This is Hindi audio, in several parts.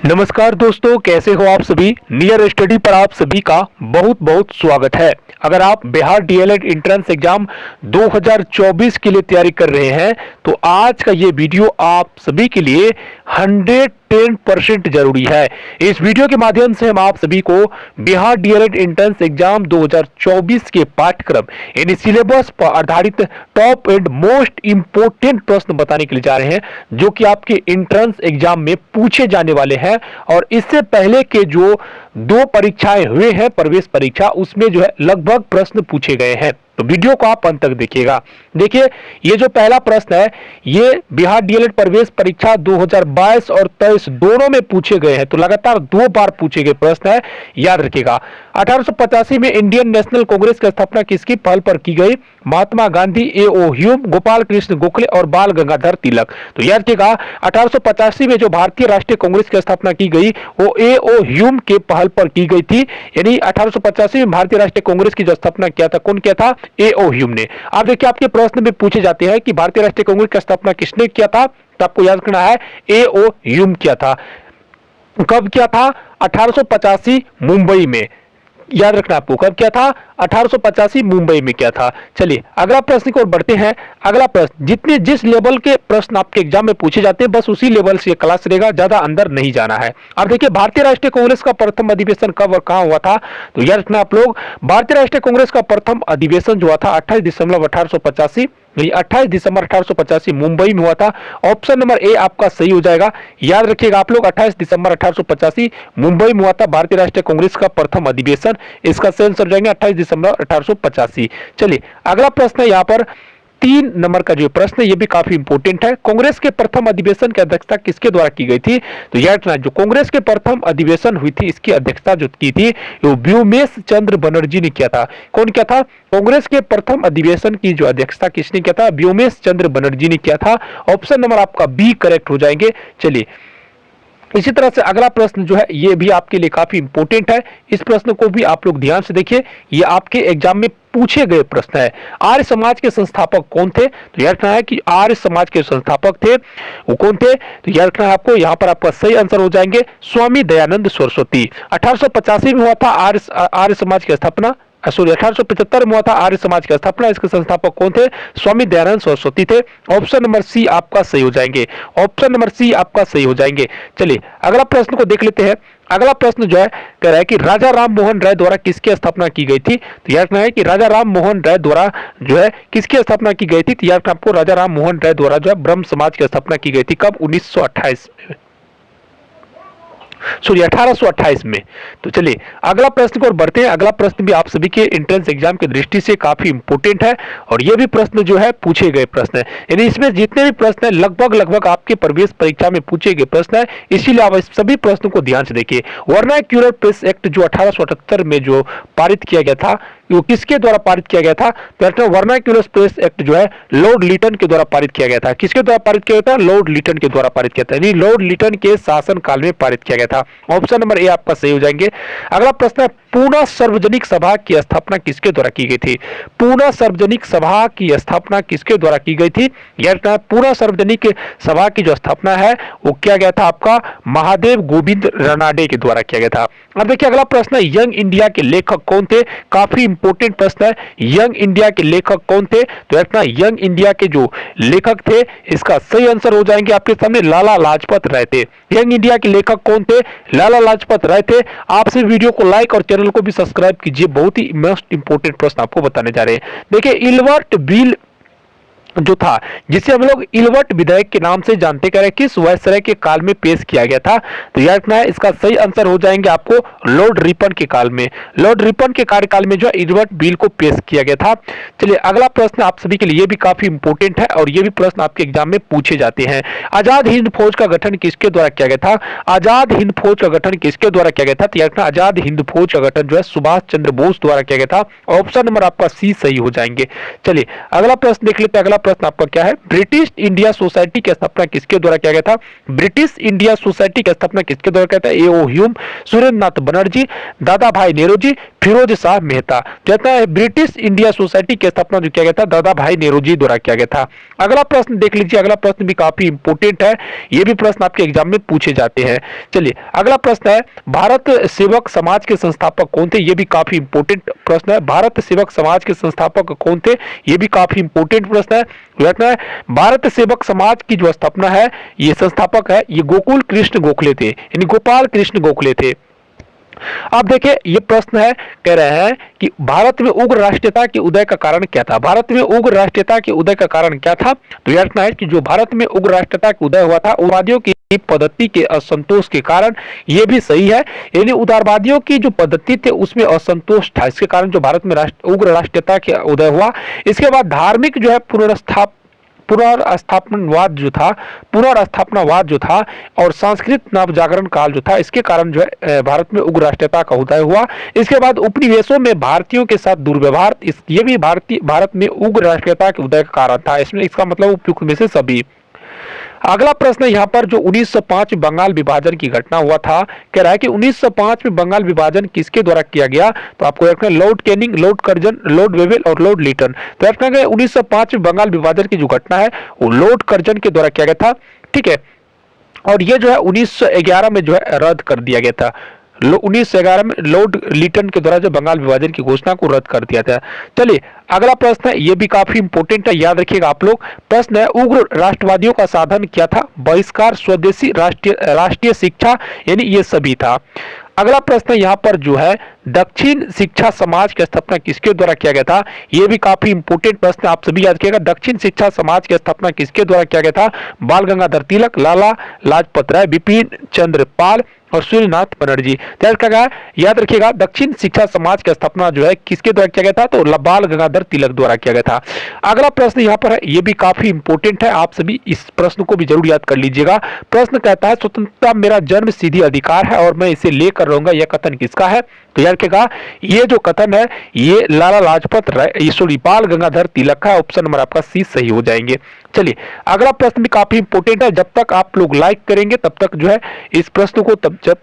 नमस्कार दोस्तों, कैसे हो आप सभी। नियर स्टडी पर आप सभी का बहुत बहुत स्वागत है। अगर आप बिहार डीएलएड एंट्रेंस एग्जाम 2024 के लिए तैयारी कर रहे हैं तो आज का ये वीडियो आप सभी के लिए 110% जरूरी है। इस वीडियो के माध्यम से हम आप सभी को बिहार डीएलएड एंट्रेंस एग्जाम 2024 के पाठ्यक्रम यानी सिलेबस पर आधारित टॉप एंड मोस्ट इंपोर्टेंट प्रश्न बताने के लिए जा रहे हैं, जो कि आपके एंट्रेंस एग्जाम में पूछे जाने वाले हैं। और इससे पहले के जो दो परीक्षाएं हुए हैं, प्रवेश परीक्षा, उसमें जो है लगभग प्रश्न पूछे गए हैं। तो वीडियो को आप अंत तक देखिएगा। देखिए, ये जो पहला प्रश्न है ये बिहार डीएलएड प्रवेश परीक्षा 2022 और 23 दोनों में पूछे गए हैं। तो लगातार 2 बार पूछे गए प्रश्न है, याद रखिएगा। 1885 में इंडियन नेशनल कांग्रेस की स्थापना किसकी पहल पर की गई? महात्मा गांधी, ए.ओ. ह्यूम, गोपाल कृष्ण गोखले और बाल गंगाधर तिलक। तो याद रखिएगा, 1885 में जो भारतीय राष्ट्रीय कांग्रेस की स्थापना की गई वो ए.ओ. ह्यूम के पहल पर की गई थी। यानी 1885 में भारतीय राष्ट्रीय कांग्रेस की जो स्थापना किया था, कौन किया था? ए.ओ. ह्यूम ने। आप देखिए, आपके प्रश्न में पूछे जाते हैं कि भारतीय राष्ट्रीय कांग्रेस की स्थापना किसने किया था, तो आपको याद रखना है ए.ओ. ह्यूम किया था। कब किया था? 1885 मुंबई में। याद रखना आपको, कब किया था? 1885 मुंबई में किया था। चलिए अगला प्रश्न की ओर बढ़ते हैं। अगला प्रश्न, जिस लेवल के प्रश्न आपके एग्जाम में पूछे जाते हैं बस उसी लेवल से क्लास रहेगा, ज्यादा अंदर नहीं जाना है। अब देखिए, भारतीय राष्ट्रीय कांग्रेस का प्रथम अधिवेशन कब और कहां हुआ था? तो याद रखना आप लोग, भारतीय राष्ट्रीय कांग्रेस का प्रथम अधिवेशन जो हुआ था 28 दिसंबर 1885, 28 दिसंबर 1885 मुंबई में हुआ था। ऑप्शन नंबर ए आपका सही हो जाएगा। याद रखिएगा आप लोग, 28 दिसंबर 1885 मुंबई में हुआ था भारतीय राष्ट्रीय कांग्रेस का प्रथम अधिवेशन। इसका सही आंसर हो जाएंगे 28 दिसंबर 1885। चलिए अगला प्रश्न है, यहाँ पर 3 नंबर का जो प्रश्न है ये भी काफी इंपॉर्टेंट है। कांग्रेस के प्रथम अधिवेशन की अध्यक्षता किसके द्वारा की गई थी? तो याद रखना, जो कांग्रेस के प्रथम अधिवेशन हुई थी इसकी अध्यक्षता जो की थी वो व्योमेश चंद्र बनर्जी ने किया था। कौन किया था? कांग्रेस के प्रथम अधिवेशन की जो अध्यक्षता किसने किया था? व्योमेश चंद्र बनर्जी ने किया था। ऑप्शन नंबर आपका बी करेक्ट हो जाएंगे। चलिए इसी तरह से अगला प्रश्न जो है ये भी आपके लिए काफी इंपॉर्टेंट है। इस प्रश्न को भी आप लोग ध्यान से देखिए, ये आपके एग्जाम में पूछे गए प्रश्न है। आर्य समाज के संस्थापक कौन थे? तो याद रखना है कि आर्य समाज के संस्थापक थे वो कौन थे? तो याद रखना है आपको, यहाँ पर आपका सही आंसर हो जाएंगे स्वामी दयानंद सरस्वती। 1885 में हुआ था आर्य समाज की स्थापना, सॉरी 1875 में हुआ था आर्य समाज की स्थापना। इसके संस्थापक कौन थे? स्वामी दयानंद सरस्वती थे। ऑप्शन नंबर सी आपका सही हो जाएंगे। ऑप्शन नंबर सी आपका सही हो जाएंगे। चलिए अगला प्रश्न को देख लेते हैं। अगला प्रश्न जो है कह रहा है कि राजा राम मोहन राय द्वारा किसकी स्थापना की गई थी? तो याद रखना है कि राजा राम मोहन राय द्वारा जो है किसकी स्थापना की गई थी? तो याद रखना आपको, राजा राम मोहन राय द्वारा जो है ब्रह्म समाज की स्थापना की गई थी। कब? 1928 में, सॉरी 1828 में। तो चलिए अगला प्रश्न को बढ़ते हैं। अगला प्रश्न भी आप सभी के एंट्रेंस एग्जाम की दृष्टि से काफी इंपॉर्टेंट है और ये भी प्रश्न जो है पूछे गए प्रश्न है। यानी इसमें जितने भी प्रश्न है लगभग आपके प्रवेश परीक्षा में पूछे गए प्रश्न है, इसीलिए आप इस सभी प्रश्नों को ध्यान से देखिए। वर्नाक्यूलर प्रेस एक्ट जो 1878 में जो पारित किया गया था वो किसके द्वारा पारित किया गया था? तो वर्नाक्यूलर प्रेस एक्ट जो है लॉर्ड लिटन के द्वारा पारित किया गया था। किसके द्वारा पारित किया गया था? लॉर्ड लिटन के द्वारा पारित किया था, यानी लॉर्ड लिटन के शासन काल में पारित किया गया था। ऑप्शन नंबर ए आपका सही हो जाएंगे। अगला प्रश्न है, पूना सार्वजनिक सभा की स्थापना किसके द्वारा की गई थी? पूना सार्वजनिक सभा की स्थापना किसके द्वारा की गई थी? याद रखना, पूना सार्वजनिक सभा की जो स्थापना है वो किया गया था आपका महादेव गोविंद रानडे के द्वारा किया गया था। अब देखिए अगला प्रश्न है, यंग इंडिया के लेखक कौन थे? काफी इंपॉर्टेंट प्रश्न है। यंग इंडिया के लेखक कौन थे? तो याद रखना, यंग इंडिया के जो लेखक थे इसका सही आंसर हो जाएंगे आपके सामने लाला लाजपत राय थे। यंग इंडिया के लेखक कौन थे? लाला लाजपत राय थे। आपसे वीडियो को लाइक और चैनल को भी सब्सक्राइब कीजिए, बहुत ही मोस्ट इंपोर्टेंट प्रश्न आपको बताने जा रहे हैं। देखिए, इल्बर्ट बिल जो था जिसे हम लोग इल्बर्ट विधेयक के नाम से जानते, कह रहे किस वायसराय के काल में पेश किया गया था? तो याद रखना है इसका सही आंसर हो जाएंगे आपको लॉर्ड रिपन के काल में। लॉर्ड रिपन के कार्यकाल में जो है इल्बर्ट बिल को पेश किया गया था। चलिए अगला प्रश्न आप सभी के लिए भी काफी इंपॉर्टेंट है और ये भी प्रश्न आपके एग्जाम में पूछे जाते हैं। आजाद हिंद फौज का गठन किसके द्वारा किया गया था? आजाद हिंद फौज का गठन किसके द्वारा किया गया था? तो याद रखना, आजाद हिंद फौज का गठन जो है सुभाष चंद्र बोस द्वारा किया गया था। ऑप्शन नंबर आपका सी सही हो जाएंगे। चलिए अगला प्रश्न देख लेते हैं। अगला प्रश्न आपका क्या है, ब्रिटिश इंडिया सोसाइटी की स्थापना किसके द्वारा किया गया था? ब्रिटिश इंडिया सोसाइटी की स्थापना किसके द्वारा किया था? ए.ओ. ह्यूम, सुरेंद्र नाथ बनर्जी, दादा भाई नेहरू, फिरोज शाह मेहता। कहता है ब्रिटिश इंडिया सोसाइटी की स्थापना जो किया गया था दादा भाई नेहरू द्वारा किया गया था। अगला प्रश्न देख लीजिए, अगला प्रश्न भी काफी इंपोर्टेंट है, ये भी प्रश्न आपके एग्जाम में पूछे जाते हैं। चलिए अगला प्रश्न है, भारत सेवक समाज के संस्थापक कौन थे? ये भी काफी इंपोर्टेंट प्रश्न है। भारत सेवक समाज के संस्थापक कौन थे? ये भी काफी इंपोर्टेंट प्रश्न है। कहता है भारत सेवक समाज की जो स्थापना है, ये संस्थापक है, ये गोकुल कृष्ण गोखले थे, यानी गोपाल कृष्ण गोखले थे। अब देखिए ये प्रश्न है, कह रहे हैं कि भारत में उग्र राष्ट्रीयता के उदय का कारण क्या था? भारत में उग्र राष्ट्रीयता के उदय का कारण क्या था? तो यह है कि जो भारत में उग्र राष्ट्रीयता का उदय हुआ था उग्रवादियों की पद्धति के असंतोष के कारण। ये भी सही है, यानी उदारवादियों की जो पद्धति थे उसमें असंतोष था, इसके कारण जो भारत में उग्र राष्ट्रीयता का उदय हुआ। इसके बाद धार्मिक जो है पुनर्स्थापनावाद जो था और संस्कृत नवजागरण काल जो था, इसके कारण जो है भारत में उग्र राष्ट्रीयता का उदय हुआ। इसके बाद उपनिवेशों में भारतीयों के साथ दुर्व्यवहार, ये भी भारत में उग्र राष्ट्रीयता के उदय का कारण था। इसमें इसका मतलब उपयुक्त में से सभी। अगला प्रश्न यहाँ पर जो 1905 में बंगाल विभाजन की घटना हुआ था, कह रहा है कि 1905 में बंगाल विभाजन किसके द्वारा किया गया? तो आपको रखना है Lord Canning, Lord Curzon, Lord Wavell और लॉर्ड लिटन। तो रखना है 1905 में बंगाल विभाजन की जो घटना है वो लॉर्ड कर्जन के द्वारा किया गया था, ठीक है। और ये जो है 1911 में जो है रद्द कर दिया गया था। 1911 में लॉर्ड लिटन के द्वारा जो बंगाल विभाजन की घोषणा को रद्द कर दिया था। चलिए अगला प्रश्न है, ये भी काफी इंपोर्टेंट है, याद रखिएगा आप लोग। प्रश्न है उग्र राष्ट्रवादियों का साधन क्या था? बहिष्कार, स्वदेशी, राष्ट्रीय शिक्षा, यानी ये सभी था। अगला प्रश्न यहाँ पर जो है दक्षिण शिक्षा समाज की स्थापना किसके द्वारा किया गया था? यह भी काफी इंपोर्टेंट प्रश्न, आप सभी याद रखिएगा। दक्षिण शिक्षा समाज की स्थापना किसके द्वारा किया गया था? बाल गंगाधर तिलक, लाला लाजपत राय, बिपिन चंद्र पाल और सूर्यनाथ बनर्जी। याद रखिएगा दक्षिण शिक्षा समाज की स्थापना जो है किसके द्वारा किया गया था? तो बाल गंगाधर तिलक द्वारा किया गया था। अगला प्रश्न यहाँ पर है, ये भी काफी इंपोर्टेंट है, आप सभी इस प्रश्न को भी जरूर याद कर लीजिएगा। प्रश्न कहता है स्वतंत्रता मेरा जन्म सिद्धि अधिकार है और मैं इसे लेकर रहूंगा, यह कथन किसका है? तो याद रखिएगा ये जो कथन है ये लाला लाजपत राय, सॉरी बाल गंगाधर तिलक का। ऑप्शन नंबर आपका सी सही हो जाएंगे। चलिए अगला प्रश्न भी काफी इंपोर्टेंट है, जब तक आप लोग लाइक करेंगे तब तक जो है इस प्रश्न को, तब जब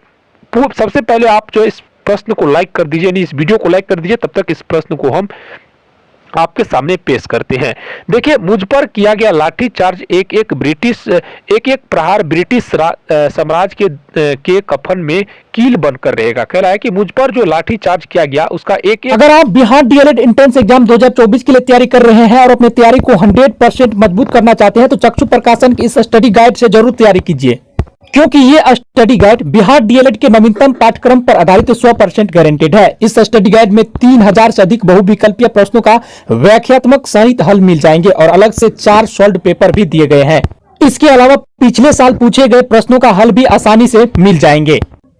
सबसे पहले आप जो इस प्रश्न को लाइक कर दीजिए, यानी इस वीडियो को लाइक कर दीजिए, तब तक इस प्रश्न को हम आपके सामने पेश करते हैं। देखिए मुझ पर किया गया लाठी चार्ज एक एक प्रहार ब्रिटिश साम्राज्य के कफन में कील बनकर रहेगा। कह रहा है कि मुझ पर जो लाठी चार्ज किया गया उसका एक अगर आप बिहार डीएलएड एंट्रेंस एग्जाम 2024 के लिए तैयारी कर रहे हैं और अपनी तैयारी को 100% मजबूत करना चाहते हैं तो चक्षु प्रकाशन की इस स्टडी गाइड से जरूर तैयारी कीजिए, क्योंकि ये स्टडी गाइड बिहार डीएलएड के नवीनतम पाठ्यक्रम पर आधारित 100% गारंटेड है। इस स्टडी गाइड में 3000 से अधिक बहुविकल्पीय प्रश्नों का व्याख्यात्मक सहित हल मिल जाएंगे और अलग से 4 सॉल्व्ड पेपर भी दिए गए हैं। इसके अलावा पिछले साल पूछे गए प्रश्नों का हल भी आसानी से मिल जाएंगे।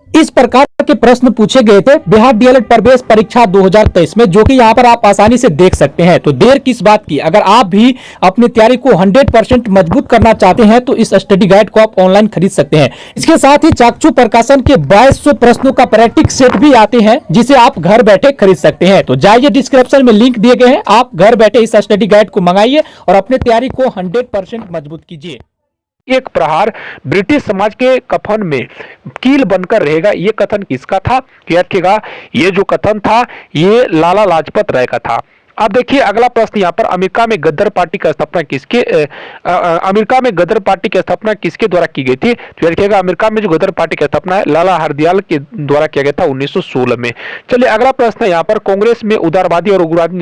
इस प्रकार के प्रश्न पूछे गए थे बिहार डीएलएड प्रवेश परीक्षा 2023 में, जो कि यहाँ पर आप आसानी से देख सकते हैं। तो देर किस बात की, अगर आप भी अपनी तैयारी को 100% मजबूत करना चाहते हैं तो इस स्टडी गाइड को आप ऑनलाइन खरीद सकते हैं। इसके साथ ही चाक्षु प्रकाशन के 2200 प्रश्नों का प्रैक्टिस सेट भी आते हैं जिसे आप घर बैठे खरीद सकते हैं। तो जाइए, डिस्क्रिप्शन में लिंक दिए गए हैं, आप घर बैठे इस स्टडी गाइड को मंगाइए और अपनी तैयारी को 100% मजबूत कीजिए। एक प्रहार ब्रिटिश समाज के कफन में कील बनकर रहेगा, ये कथन किसका था? याद रखिएगा ये जो कथन था ये लाला लाजपत राय का था। अब देखिए अगला प्रश्न यहाँ पर, अमेरिका में गदर पार्टी की स्थापना किसके द्वारा की गई थी? तो याद रखिएगा अमेरिका में जो गदर पार्टी की स्थापना है लाला हरदयाल के द्वारा किया गया था 1916 में। चलिए अगला प्रश्न है यहाँ पर, कांग्रेस में उदारवादी और उग्रवादी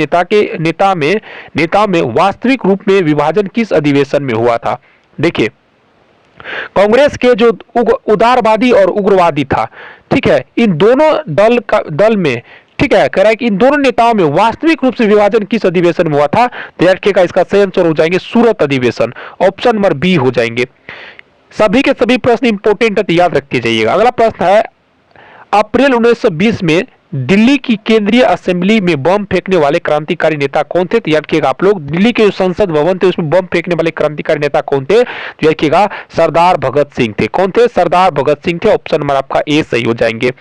नेताओं में वास्तविक रूप में विभाजन किस अधिवेशन में हुआ था? देखिए कांग्रेस के जो उदारवादी और उग्रवादी था, ठीक है, इन दोनों दल में, ठीक है, कह रहा है कि इन दोनों नेताओं में वास्तविक रूप से विभाजन किस अधिवेशन में हुआ था? तो याद रखिएगा इसका सही आंसर हो जाएंगे सूरत अधिवेशन, ऑप्शन नंबर बी हो जाएंगे। सभी के सभी प्रश्न इंपोर्टेंट है तो याद रखते जाइएगा। अगला प्रश्न है, अप्रैल 1920 में दिल्ली की केंद्रीय असेंबली में बम फेंकने वाले क्रांतिकारी नेता कौन थे? तो याद रखिएगा आप लोग, दिल्ली के जो संसद भवन थे उसमें बम फेंकने वाले क्रांतिकारी नेता कौन थे? तो याद रखिएगा सरदार भगत सिंह थे। कौन थे? सरदार भगत सिंह थे। ऑप्शन नंबर आपका ए सही हो जाएंगे।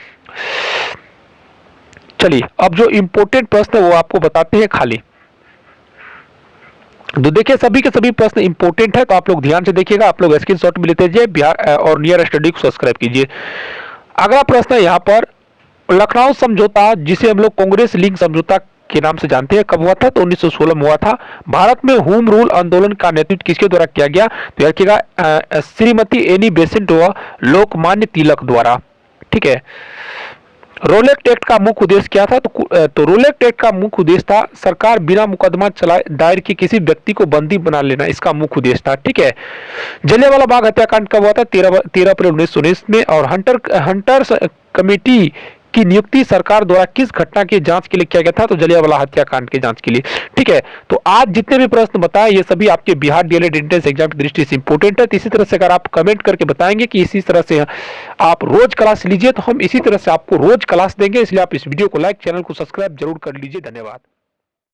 चलिए अब जो इंपोर्टेंट प्रश्न है वो आपको बताते हैं खाली। तो देखिए सभी के सभी प्रश्न इंपॉर्टेंट है, तो आप लोग ध्यान से देखिएगा, आप लोग स्क्रीनशॉट भी लेते जाइए बिहार और नियर स्टडी को सब्सक्राइब कीजिए। अगला प्रश्न है यहाँ पर, लखनऊ समझौता जिसे हम लोग कांग्रेस लिंक समझौता के नाम से जानते हैं, कब हुआ था? तो 1916 में हुआ था। भारत में होम रूल आंदोलन का नेतृत्व किसके द्वारा किया गया? तो देखिएगा श्रीमती एनी बेसेंट व लोकमान्य तिलक द्वारा। ठीक है। रोलेक्ट एक्ट का मुख्य उद्देश्य क्या था? तो रोलेक्ट एक्ट का मुख्य उद्देश्य था सरकार बिना मुकदमा चलाए दायर की किसी व्यक्ति को बंदी बना लेना, इसका मुख्य उद्देश्य था। ठीक है। जलियांवाला बाग हत्याकांड कब हुआ था? 13 अप्रैल 1919 में। और हंटर्स कमेटी की नियुक्ति सरकार द्वारा किस घटना की जांच के लिए किया गया था? तो जलियांवाला हत्याकांड की जांच के लिए। ठीक है। तो आज जितने भी प्रश्न बताए ये सभी आपके बिहार डीएलएड एंट्रेंस एग्जाम की दृष्टि से इंपॉर्टेंट है। तो इसी तरह से अगर आप कमेंट करके बताएंगे कि इसी तरह से आप रोज क्लास लीजिए, तो हम इसी तरह से आपको रोज क्लास देंगे। इसलिए आप इस वीडियो को लाइक, चैनल को सब्सक्राइब जरूर कर लीजिए। धन्यवाद।